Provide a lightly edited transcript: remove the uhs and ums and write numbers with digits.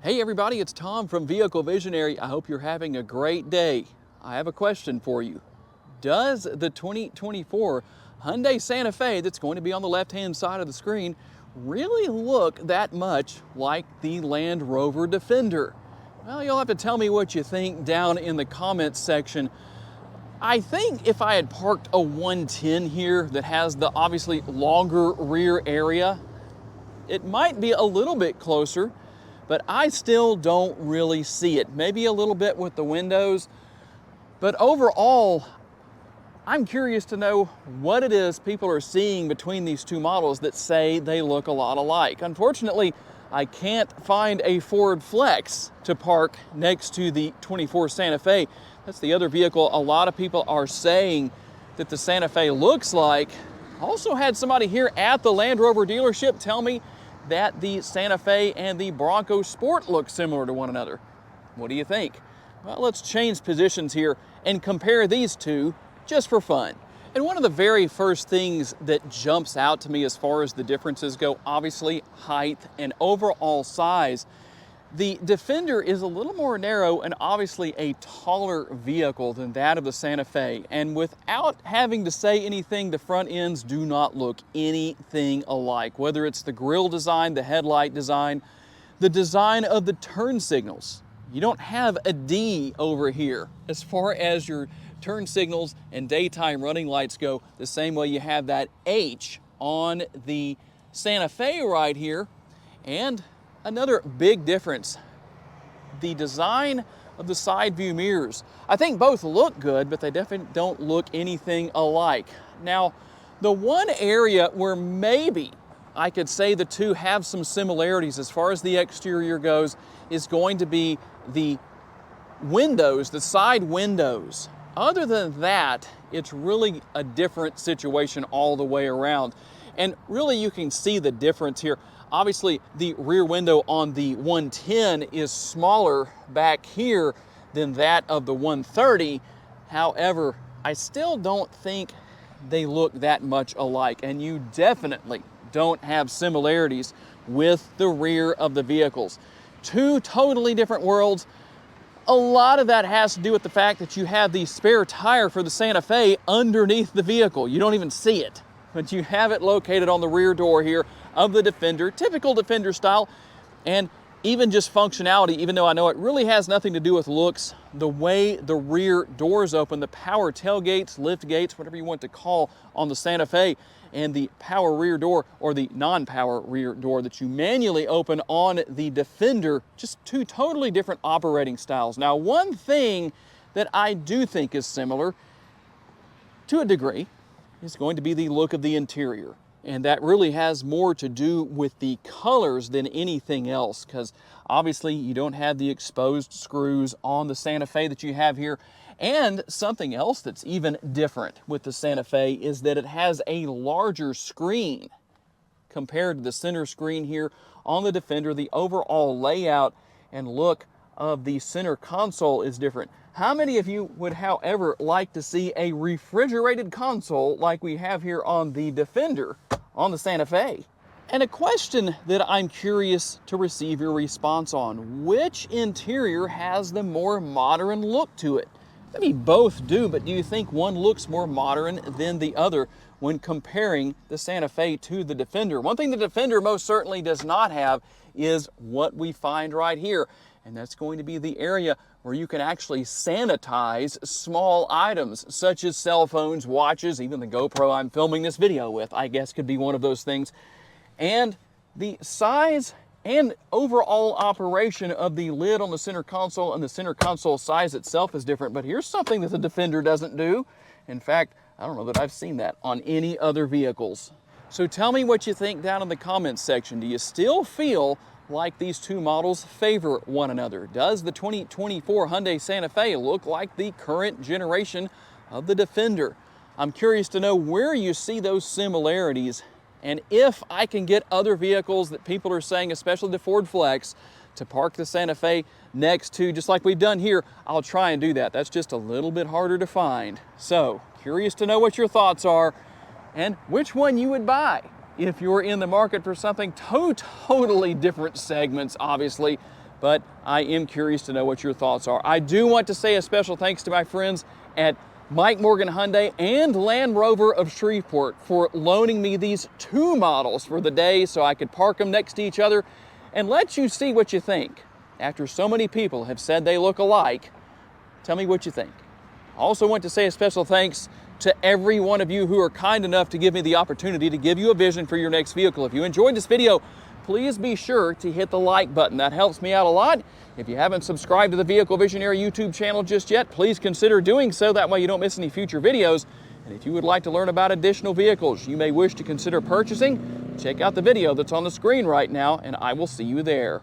Hey everybody, it's Tom from Vehicle Visionary. I hope you're having a great day. I have a question for you. Does the 2024 Hyundai Santa Fe that's going to be on the left-hand side of the screen really look that much like the Land Rover Defender? Well, you'll have to tell me what you think down in the comments section. I think if I had parked a 110 here that has the obviously longer rear area, it might be a little bit closer, but I still don't really see it. Maybe a little bit with the windows, but overall, I'm curious to know what it is people are seeing between these two models that say they look a lot alike. Unfortunately, I can't find a Ford Flex to park next to the 24 Santa Fe. That's the other vehicle a lot of people are saying that the Santa Fe looks like. Also had somebody here at the Land Rover dealership tell me that the Santa Fe and the Bronco Sport look similar to one another. What do you think? Well, let's change positions here and compare these two just for fun. And one of the very first things that jumps out to me as far as the differences go, obviously height and overall size. The Defender is a little more narrow and obviously a taller vehicle than that of the Santa Fe. And without having to say anything, the front ends do not look anything alike. Whether it's the grille design, the headlight design, the design of the turn signals. You don't have a D over here as far as your turn signals and daytime running lights go, the same way you have that H on the Santa Fe right here. And another big difference, the design of the side view mirrors. I think both look good, but they definitely don't look anything alike. Now, the one area where maybe I could say the two have some similarities as far as the exterior goes is going to be the windows, the side windows. Other than that, it's really a different situation all the way around. And really you can see the difference here. Obviously, the rear window on the 110 is smaller back here than that of the 130. However, I still don't think they look that much alike, and you definitely don't have similarities with the rear of the vehicles. Two totally different worlds. A lot of that has to do with the fact that you have the spare tire for the Santa Fe underneath the vehicle. You don't even see it, but you have it located on the rear door here of the Defender, typical Defender style, and even just functionality, even though I know it really has nothing to do with looks, the way the rear doors open, the power tailgates, lift gates, whatever you want to call on the Santa Fe, and the power rear door or the non-power rear door that you manually open on the Defender, just two totally different operating styles. Now, one thing that I do think is similar to a degree is going to be the look of the interior. And that really has more to do with the colors than anything else, because obviously you don't have the exposed screws on the Santa Fe that you have here. And something else that's even different with the Santa Fe is that it has a larger screen compared to the center screen here on the Defender. The overall layout and look of the center console is different. How many of you would, however, like to see a refrigerated console like we have here on the Defender on the Santa Fe? And a question that I'm curious to receive your response on: which interior has the more modern look to it? Maybe both do, but do you think one looks more modern than the other when comparing the Santa Fe to the Defender? One thing the Defender most certainly does not have is what we find right here, and that's going to be the area where you can actually sanitize small items such as cell phones, watches, even the GoPro I'm filming this video with, I guess could be one of those things. And the size and overall operation of the lid on the center console and the center console size itself is different, but here's something that the Defender doesn't do. In fact, I don't know that I've seen that on any other vehicles. So tell me what you think down in the comments section. Do you still feel like these two models favor one another? Does the 2024 Hyundai Santa Fe look like the current generation of the Defender? I'm curious to know where you see those similarities, and if I can get other vehicles that people are saying, especially the Ford Flex, to park the Santa Fe next to, just like we've done here, I'll try and do that. That's just a little bit harder to find. So, curious to know what your thoughts are and which one you would buy if you're in the market for something totally different segments, obviously, but I am curious to know what your thoughts are. I do want to say a special thanks to my friends at Mike Morgan Hyundai and Land Rover of Shreveport for loaning me these 2 models for the day so I could park them next to each other and let you see what you think. After so many people have said they look alike, tell me what you think. I also want to say a special thanks to every one of you who are kind enough to give me the opportunity to give you a vision for your next vehicle. If you enjoyed this video, please be sure to hit the like button. That helps me out a lot. If you haven't subscribed to the Vehicle Visionary YouTube channel just yet, please consider doing so. That way you don't miss any future videos. And if you would like to learn about additional vehicles you may wish to consider purchasing, check out the video that's on the screen right now, and I will see you there.